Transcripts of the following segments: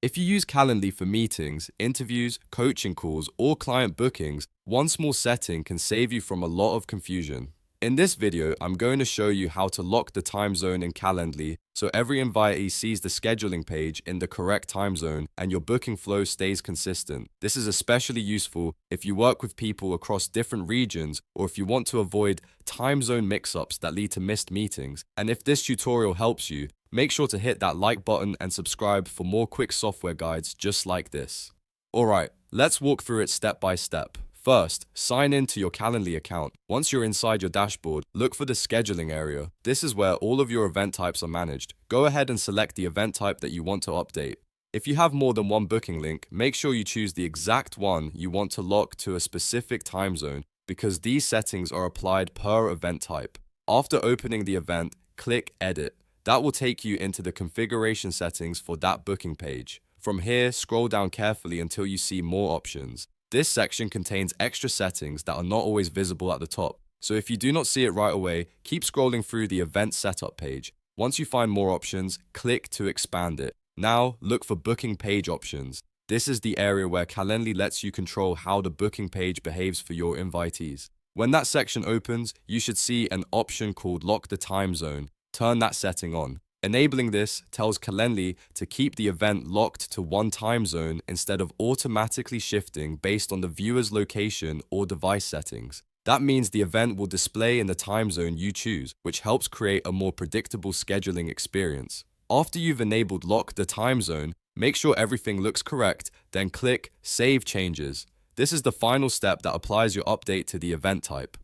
If you use Calendly for meetings, interviews, coaching calls, or client bookings, one small setting can save you from a lot of confusion. In this video, I'm going to show you how to lock the time zone in Calendly so every invitee sees the scheduling page in the correct time zone and your booking flow stays consistent. This is especially useful if you work with people across different regions or if you want to avoid time zone mix-ups that lead to missed meetings. And if this tutorial helps you, make sure to hit that like button and subscribe for more quick software guides just like this. Alright, let's walk through it step by step. First, sign in to your Calendly account. Once you're inside your dashboard, look for the scheduling area. This is where all of your event types are managed. Go ahead and select the event type that you want to update. If you have more than one booking link, make sure you choose the exact one you want to lock to a specific time zone because these settings are applied per event type. After opening the event, click Edit. That will take you into the configuration settings for that booking page. From here, scroll down carefully until you see more options. This section contains extra settings that are not always visible at the top. So if you do not see it right away, keep scrolling through the event setup page. Once you find more options, click to expand it. Now, look for booking page options. This is the area where Calendly lets you control how the booking page behaves for your invitees. When that section opens, you should see an option called Lock the Time Zone. Turn that setting on. Enabling this tells Calendly to keep the event locked to one time zone instead of automatically shifting based on the viewer's location or device settings. That means the event will display in the time zone you choose, which helps create a more predictable scheduling experience. After you've enabled Lock the Time Zone, make sure everything looks correct, then click Save Changes. This is the final step that applies your update to the event type.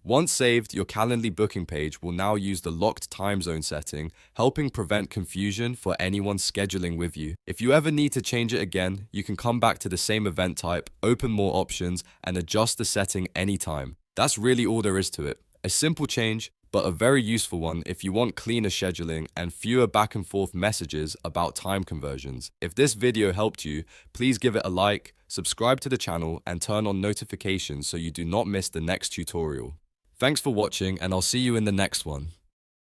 Once saved, your Calendly booking page will now use the locked time zone setting, helping prevent confusion for anyone scheduling with you. If you ever need to change it again, you can come back to the same event type, open more options, and adjust the setting anytime. That's really all there is to it. A simple change, but a very useful one if you want cleaner scheduling and fewer back and forth messages about time conversions. If this video helped you, please give it a like, subscribe to the channel, and turn on notifications so you do not miss the next tutorial. Thanks for watching, and I'll see you in the next one.